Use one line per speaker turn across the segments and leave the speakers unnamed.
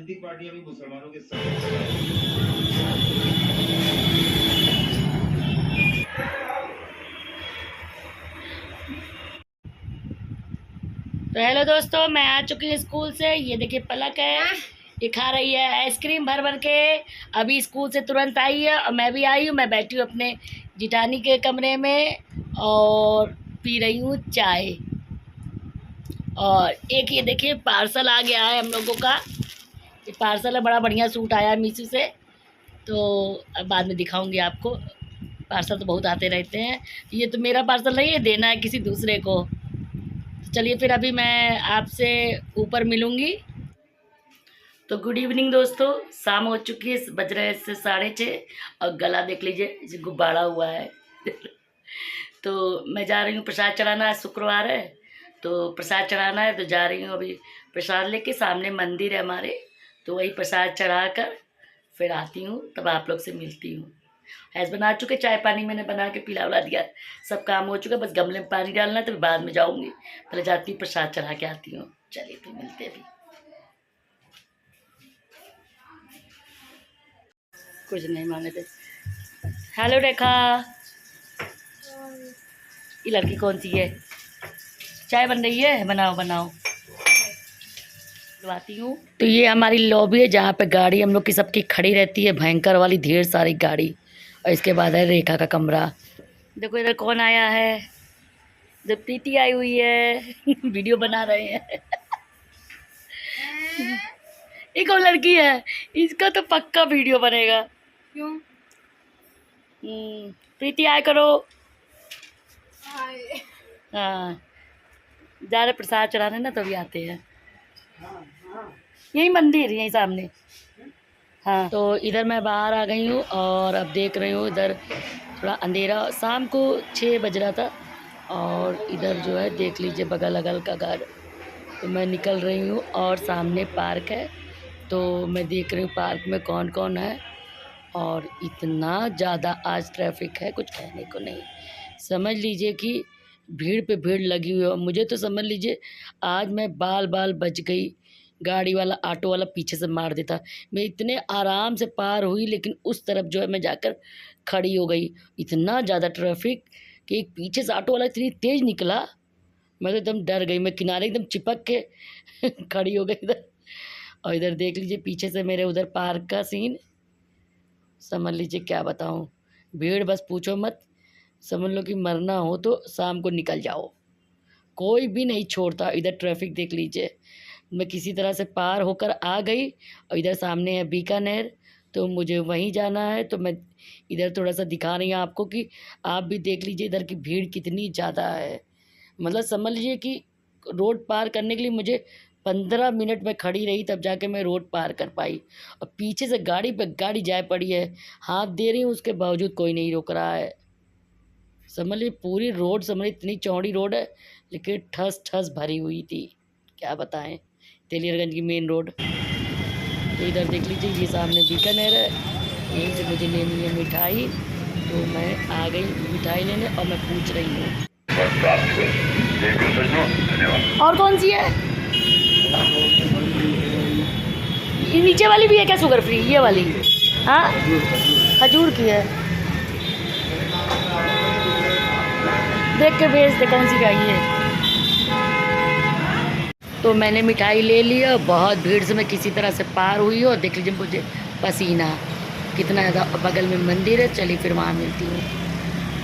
राजनीतिक पार्टियां भी मुसलमानों के साथ।
तो हेलो दोस्तों, मैं आ चुकी हूँ स्कूल से। ये देखिए पलक है, ये खा रही है आइसक्रीम भर भर के। अभी स्कूल से तुरंत आई है और मैं भी आई हूँ। मैं बैठी हूँ अपने जिठानी के कमरे में और पी रही हूँ चाय। और एक ये देखिए पार्सल आ गया है हम लोगों का। ये पार्सल है, बड़ा बढ़िया सूट आया है मीशो से। तो अब बाद में दिखाऊंगी आपको। पार्सल तो बहुत आते रहते हैं। ये तो मेरा पार्सल नहीं है, देना है किसी दूसरे को। चलिए फिर अभी मैं आपसे ऊपर मिलूंगी। तो गुड इवनिंग दोस्तों, शाम हो चुकी है, बज रहे हैं 6:30 और गला देख लीजिए गुब्बारा हुआ है। तो मैं जा रही हूँ प्रसाद चढ़ाना, आज शुक्रवार है तो प्रसाद चढ़ाना है। तो जा रही हूँ अभी प्रसाद लेके। सामने मंदिर है हमारे, तो वही प्रसाद चढ़ा कर फिर आती हूँ, तब आप लोग से मिलती हूँ। ऐसे बना चुके, चाय पानी मैंने बना के पिला उला दिया, सब काम हो चुका, बस गमले में पानी डालना है। तो बाद में जाऊँगी, पहले जाती हूँ प्रसाद चढ़ा के आती हूँ। चलिए फिर मिलते भी। कुछ नहीं माने थे। हेलो रेखा, ये लड़की कौन सी है? चाय बन रही है, बनाओ बनाओ, बुलवाती हूँ। तो ये हमारी लॉबी है जहाँ पे गाड़ी हम लोग की सबकी खड़ी रहती है, भयंकर वाली ढेर सारी गाड़ी। और इसके बाद है रेखा का कमरा। देखो इधर कौन आया है, जब प्रीति आई हुई है। वीडियो बना रहे हैं। एक और लड़की है, इसका तो पक्का वीडियो बनेगा।
क्यों?
प्रीति आया करो। हाँ, जा रहे प्रसाद चढ़ाने ना, तभी आते हैं। यही मंदिर यहीं सामने। हाँ, तो इधर मैं बाहर आ गई हूँ और अब देख रही हूँ इधर थोड़ा अंधेरा, शाम को 6 बज रहा था। और इधर जो है देख लीजिए बगल अगल का घर। तो मैं निकल रही हूँ और सामने पार्क है, तो मैं देख रही हूँ पार्क में कौन कौन है। और इतना ज़्यादा आज ट्रैफिक है, कुछ कहने को नहीं। समझ लीजिए कि भीड़ पे भीड़ लगी हुई है। मुझे तो समझ लीजिए आज मैं बाल बाल बच गई, गाड़ी वाला ऑटो वाला पीछे से मार देता। मैं इतने आराम से पार हुई, लेकिन उस तरफ जो है मैं जाकर खड़ी हो गई। इतना ज़्यादा ट्रैफिक कि एक पीछे से ऑटो वाला इतनी तेज़ निकला, मैं तो एकदम डर गई। मैं किनारे एकदम चिपक के खड़ी हो गई इधर। और इधर देख लीजिए पीछे से मेरे उधर पार्क का सीन। समझ लीजिए क्या बताऊँ, भीड़ बस पूछो मत। समझ लो कि मरना हो तो शाम को निकल जाओ, कोई भी नहीं छोड़ता। इधर ट्रैफिक देख लीजिए। मैं किसी तरह से पार होकर आ गई और इधर सामने है बीकानेर, तो मुझे वहीं जाना है। तो मैं इधर थोड़ा सा दिखा रही हूँ आपको कि आप भी देख लीजिए इधर की भीड़ कितनी ज़्यादा है। मतलब समझ लीजिए कि रोड पार करने के लिए मुझे 15 मिनट में खड़ी रही, तब जाके मैं रोड पार कर पाई। और पीछे से गाड़ी पे गाड़ी जाए पड़ी है, हाथ दे रही हूँ, उसके बावजूद कोई नहीं रोक रहा है। समझ लीजिए पूरी रोड, समझ लीजिए इतनी चौड़ी रोड है, लेकिन ठस ठस भरी हुई थी, क्या बताएं। तेलियरगंज की मेन रोड। तो इधर देख लीजिए ये सामने बीकानेर है, यहीं से मुझे लेनी है मिठाई। तो मैं आ गई मिठाई लेने और मैं पूछ रही हूँ और कौन सी है। ये नीचे वाली भी है क्या शुगर फ्री? ये वाली हाँ, खजूर की है। देख के भेज दे कौन सी चाहिए। तो मैंने मिठाई ले ली और बहुत भीड़ से मैं किसी तरह से पार हुई और देख लीजिए मुझे पसीना कितना ज़्यादा। बगल में मंदिर है, चलिए फिर वहाँ मिलती हूँ।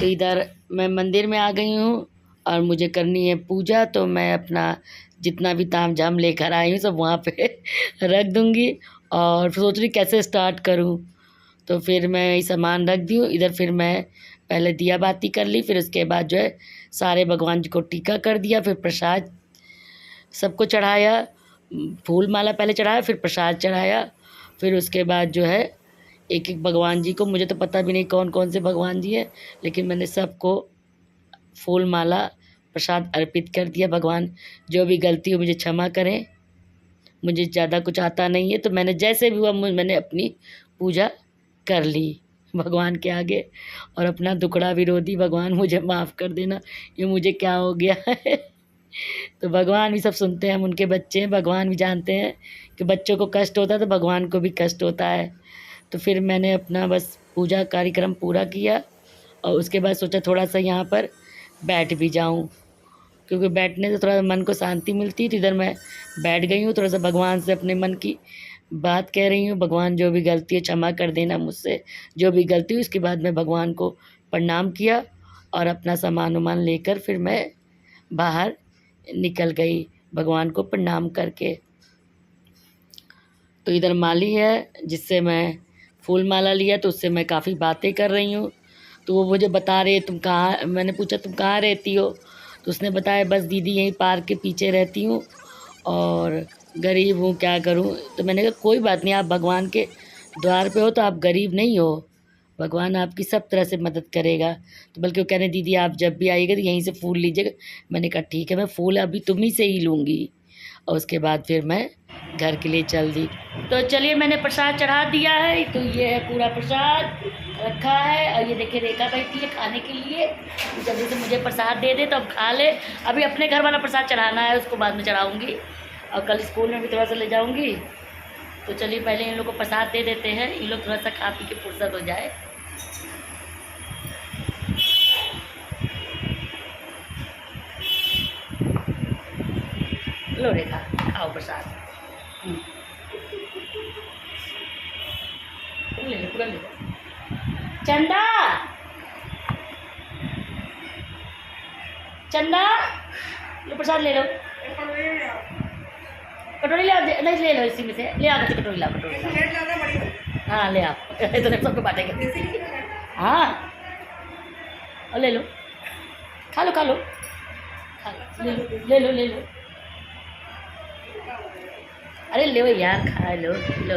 तो इधर मैं मंदिर में आ गई हूँ और मुझे करनी है पूजा। तो मैं अपना जितना भी ताम झाम लेकर आई हूँ सब वहाँ पे रख दूँगी और सोच रही कैसे स्टार्ट करूँ। तो फिर मैं ये सामान रख दी हूँ इधर। फिर मैं पहले दिया बाती कर ली, फिर उसके बाद जो है सारे भगवान जी को टीका कर दिया, फिर प्रसाद सबको चढ़ाया। फूल माला पहले चढ़ाया, फिर प्रसाद चढ़ाया। फिर उसके बाद जो है एक एक भगवान जी को, मुझे तो पता भी नहीं कौन कौन से भगवान जी हैं, लेकिन मैंने सबको फूल माला प्रसाद अर्पित कर दिया। भगवान जो भी गलती हो मुझे क्षमा करें, मुझे ज़्यादा कुछ आता नहीं है। तो मैंने जैसे भी हुआ मैंने अपनी पूजा कर ली भगवान के आगे और अपना दुखड़ा विरोधी भगवान मुझे माफ़ कर देना, ये मुझे क्या हो गया है। तो भगवान भी सब सुनते हैं, हम उनके बच्चे हैं, भगवान भी जानते हैं कि बच्चों को कष्ट होता है तो भगवान को भी कष्ट होता है। तो फिर मैंने अपना बस पूजा कार्यक्रम पूरा किया और उसके बाद सोचा थोड़ा सा यहाँ पर बैठ भी जाऊँ, क्योंकि बैठने से थोड़ा मन को शांति मिलती है। तो इधर मैं बैठ गई हूँ, थोड़ा सा भगवान से अपने मन की बात कह रही हूँ। भगवान जो भी गलती है क्षमा कर देना मुझसे, जो भी गलती हुई। उसके बाद मैं भगवान को प्रणाम किया और अपना सामान वामान लेकर फिर मैं बाहर निकल गई भगवान को प्रणाम करके। तो इधर माली है जिससे मैं फूल माला लिया, तो उससे मैं काफ़ी बातें कर रही हूँ। तो वो मुझे बता रहे तुम कहाँ, मैंने पूछा तुम कहाँ रहती हो, तो उसने बताया बस दीदी यहीं पार्क के पीछे रहती हूँ और गरीब हूँ क्या करूँ। तो मैंने कहा कोई बात नहीं, आप भगवान के द्वार पे हो तो आप गरीब नहीं हो, भगवान आपकी सब तरह से मदद करेगा। तो बल्कि वो कह रहे दीदी आप जब भी आइएगा तो यहीं से फूल लीजिएगा। मैंने कहा ठीक है, मैं फूल अभी तुम्ही से ही लूँगी। और उसके बाद फिर मैं घर के लिए चल दी। तो चलिए मैंने प्रसाद चढ़ा दिया है, तो ये है पूरा प्रसाद रखा है। और ये देखिए रेखा बैठी है खाने के लिए, तो जल्दी से मुझे प्रसाद दे दे तो अब खा ले। अभी अपने घर वाला प्रसाद चढ़ाना है, उसको बाद में चढ़ाऊँगी और कल स्कूल में भी थोड़ा सा ले जाऊँगी। तो चलिए पहले इन लोग को प्रसाद दे देते हैं, इन लोग थोड़ा सा खा पी के फुर्सत हो जाए। लो रेखा खाओ प्रसाद, ले लो पूरा ले लो। चंदा चंदा लो प्रसाद ले लो, कटोरी ले आओ, नहीं ले लो इसी में से ले आओ, कटोरी लाओ, कटोरी लाओ। हाँ ले आओ तो सबको बांटेंगे। हाँ और ले लो, खा लो खा लो खा लो, ले लो ले लो। अरे लो यार खा लो लो।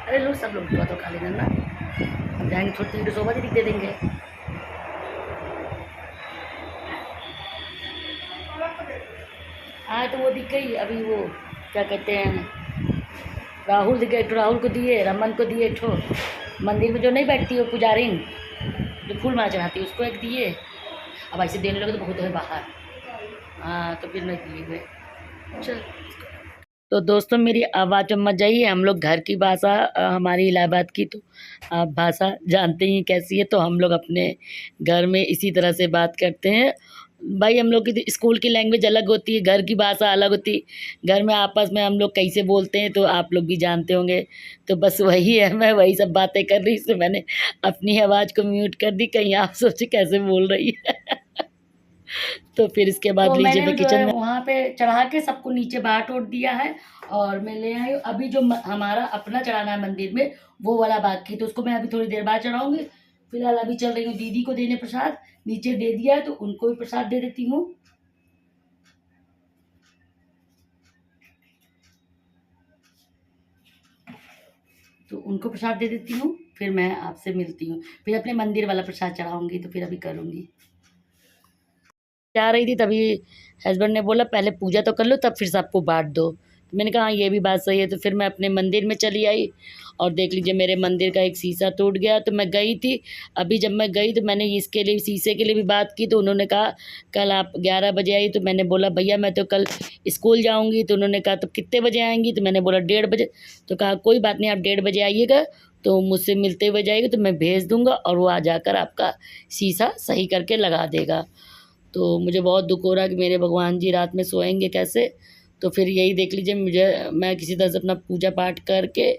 अरे लो सब लोग तो खा लेना ना, अब जाएंगे छोटी तो शोभा दीदी दे देंगे। हाँ तो वो दिख गई अभी, वो क्या कहते हैं राहुल दिख गए, राहुल को दिए, रमन को दिए, ठो मंदिर में जो नहीं बैठती हो पुजारिन जो फूल माला चढ़ाती है उसको एक दिए। अब ऐसे देने लगे तो बहुत है बाहर। हाँ तो फिर नहीं दिए हुए। चल तो दोस्तों मेरी आवाज़ मत जाइए, हम लोग घर की भाषा हमारी इलाहाबाद की तो आप भाषा जानते ही कैसी है, तो हम लोग अपने घर में इसी तरह से बात करते हैं। भाई हम लोग की स्कूल की लैंग्वेज अलग होती है, घर की भाषा अलग होती है, घर में आपस में हम लोग कैसे बोलते हैं तो आप लोग भी जानते होंगे। तो बस वही है, मैं वही सब बातें कर रही, इससे मैंने अपनी आवाज़ को म्यूट कर दी, कहीं आप सोचे कैसे बोल रही है। तो फिर इसके बाद
तो
लीजिए
मैंने
मैं
जो
किचन
है
में
वहाँ पे चढ़ा के सबको नीचे बाहर तोड़ दिया है और मैं ले आई हूँ। अभी जो हमारा अपना चढ़ाना है मंदिर में वो वाला बाकी, तो उसको मैं अभी थोड़ी देर बाद चढ़ाऊंगी। फिलहाल अभी चल रही हूँ दीदी को देने प्रसाद, नीचे दे दिया है तो उनको भी प्रसाद दे देती हूँ। तो उनको प्रसाद दे देती हूँ, फिर मैं आपसे मिलती हूँ, फिर अपने मंदिर वाला प्रसाद चढ़ाऊंगी, तो फिर अभी करूँगी।
जा रही थी तभी हस्बैंड ने बोला पहले पूजा तो कर लो तब फिर सबको बांट दो। तो मैंने कहा हाँ ये भी बात सही है। तो फिर मैं अपने मंदिर में चली आई और देख लीजिए मेरे मंदिर का एक शीशा टूट गया। तो मैं गई थी, अभी जब मैं गई तो मैंने इसके लिए शीशे के लिए भी बात की, तो उन्होंने कहा कल आप 11 बजे आई। तो मैंने बोला भैया मैं तो कल स्कूल जाऊँगी। तो उन्होंने कहा तो कितने बजे आएँगी, तो मैंने बोला 1:30 बजे। तो कहा कोई बात नहीं आप 1:30 बजे आइएगा, तो मुझसे मिलते हुए जाइएगा, तो मैं भेज दूँगा और वो आ जाकर आपका शीशा सही करके लगा देगा। तो मुझे बहुत दुख हो रहा है कि मेरे भगवान जी रात में सोएंगे कैसे। तो फिर यही देख लीजिए मुझे, मैं किसी तरह से अपना पूजा पाठ करके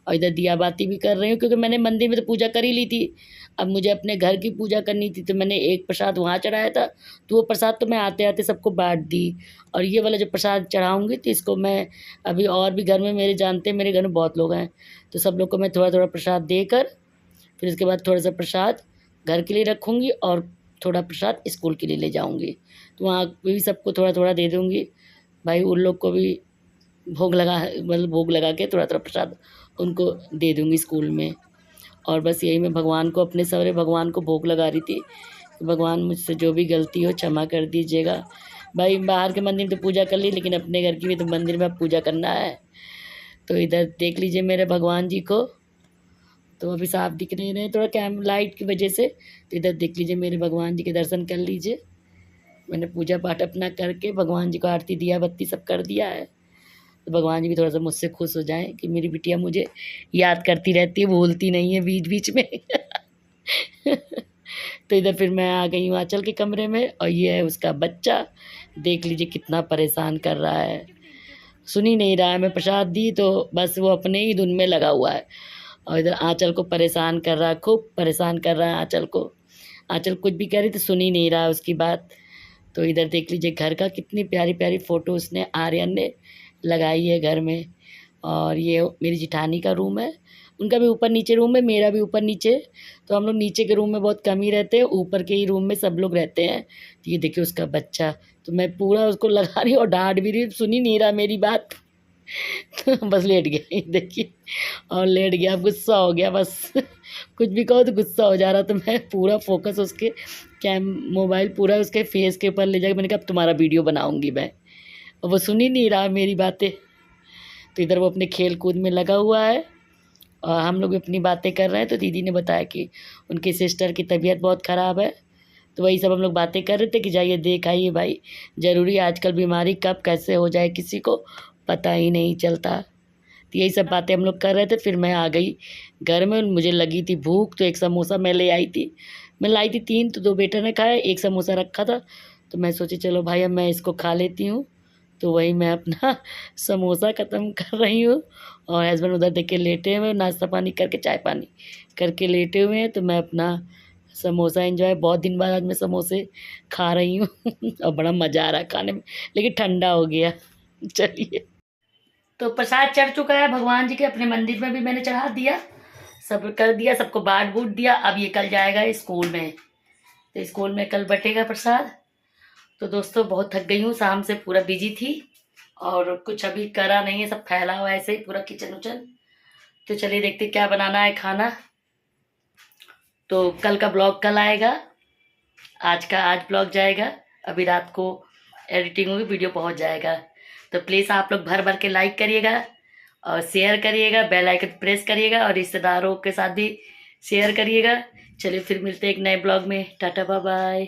और इधर दिया बाती भी कर रही हूँ, क्योंकि मैंने मंदिर में तो पूजा कर ही ली थी। अब मुझे अपने घर की पूजा करनी थी, तो मैंने एक प्रसाद वहाँ चढ़ाया था, तो वो प्रसाद तो मैं आते आते सबको बांट दी। और ये वाला जो प्रसाद चढ़ाऊँगी तो इसको मैं अभी और भी घर में मेरे जानते हैं, मेरे घर में बहुत लोग हैं, तो सब लोग को मैं थोड़ा थोड़ा प्रसाद देकर फिर उसके बाद थोड़ा सा प्रसाद घर के लिए रखूँगी और थोड़ा प्रसाद स्कूल के लिए ले जाऊँगी। तो वहाँ भी सबको थोड़ा थोड़ा दे दूँगी। भाई उन लोग को भी भोग लगा, मतलब भोग लगा के थोड़ा थोड़ा प्रसाद उनको दे दूँगी स्कूल में। और बस यही मैं भगवान को, अपने सवरे भगवान को भोग लगा रही थी। भगवान मुझसे जो भी गलती हो क्षमा कर दीजिएगा। भाई बाहर के मंदिर में तो पूजा कर ली, लेकिन अपने घर की भी तो मंदिर में अब पूजा करना है। तो इधर देख लीजिए मेरे भगवान जी को, तो अभी साफ दिख नहीं रहे, थोड़ा कैम लाइट की वजह से। तो इधर देख लीजिए, मेरे भगवान जी के दर्शन कर लीजिए। मैंने पूजा पाठ अपना करके भगवान जी को आरती दिया बत्ती सब कर दिया है। तो भगवान जी भी थोड़ा सा मुझसे खुश हो जाएं कि मेरी बिटिया मुझे याद करती रहती है, भूलती नहीं है बीच बीच में। तो इधर फिर मैं आ गई हूँ आंचल के कमरे में, और ये है उसका बच्चा। देख लीजिए कितना परेशान कर रहा है, सुन ही नहीं रहा है। मैं प्रसाद दी तो बस वो अपने ही धुन में लगा हुआ है, और इधर आंचल को परेशान कर रहा है, खूब परेशान कर रहा है आंचल को। आंचल कुछ भी कह रही तो सुन ही नहीं रहा है उसकी बात। तो इधर देख लीजिए घर का कितनी प्यारी प्यारी फ़ोटो उसने आर्यन ने लगाई है घर में। और ये मेरी जिठानी का रूम है, उनका भी ऊपर नीचे रूम है, मेरा भी ऊपर नीचे। तो हम लोग नीचे के रूम में बहुत कम ही रहते हैं, ऊपर के ही रूम में सब लोग रहते हैं। तो ये देखिए उसका बच्चा, तो मैं पूरा उसको लगा रही हूँ और डांट भी रही हूँ, सुन ही नहीं रहा मेरी बात। तो बस लेट गया, ये देखिए, और लेट गया, अब गुस्सा हो गया बस। कुछ भी कहो तो गुस्सा हो जा रहा। तो मैं पूरा फोकस उसके मोबाइल पूरा उसके फेस के ऊपर ले जाकर मैंने कहा अब तुम्हारा वीडियो बनाऊंगी मैं, और वो सुन ही नहीं रहा मेरी बातें। तो इधर वो अपने खेल कूद में लगा हुआ है, और हम लोग भी अपनी बातें कर रहे हैं। तो दीदी ने बताया कि उनकी सिस्टर की तबीयत बहुत ख़राब है, तो वही सब हम लोग बातें कर रहे थे कि जाइए देख आइए भाई, ज़रूरी आजकल बीमारी कब कैसे हो जाए किसी को पता ही नहीं चलता। तो यही सब बातें हम लोग कर रहे थे। फिर मैं आ गई घर में, मुझे लगी थी भूख, तो एक समोसा मैं ले आई थी। मैं लाई थी 3, तो 2 बेटे ने खाया, 1 समोसा रखा था। तो मैं सोची चलो भाई अब मैं इसको खा लेती हूँ। तो वही मैं अपना समोसा ख़त्म कर रही हूँ, और हस्बैंड उधर देख के लेटे हुए, नाश्ता पानी करके चाय पानी करके लेटे हुए हैं। तो मैं अपना समोसा एंजॉय, बहुत दिन बाद आज मैं समोसे खा रही हूँ। और बड़ा मज़ा आ रहा है खाने में, लेकिन ठंडा हो गया। चलिए, तो प्रसाद चढ़ चुका है भगवान जी के, अपने मंदिर में भी मैंने चढ़ा दिया, सब कर दिया, सबको बांट बूट दिया। अब ये कल जाएगा स्कूल में, तो स्कूल में कल बटेगा प्रसाद। तो दोस्तों बहुत थक गई हूँ, शाम से पूरा बिजी थी और कुछ अभी करा नहीं है, सब फैला हुआ है ऐसे ही पूरा किचन उचन। तो चलिए देखते क्या बनाना है खाना। तो कल का ब्लॉग कल आएगा, आज ब्लॉग जाएगा, अभी रात को एडिटिंग होगी, वीडियो पहुंच जाएगा। तो प्लीज़ आप लोग भर भर के लाइक करिएगा और शेयर करिएगा, बेल आइकन प्रेस करिएगा, और रिश्तेदारों के साथ भी शेयर करिएगा। चलिए फिर मिलते हैं एक नए ब्लॉग में। Tata bye bye.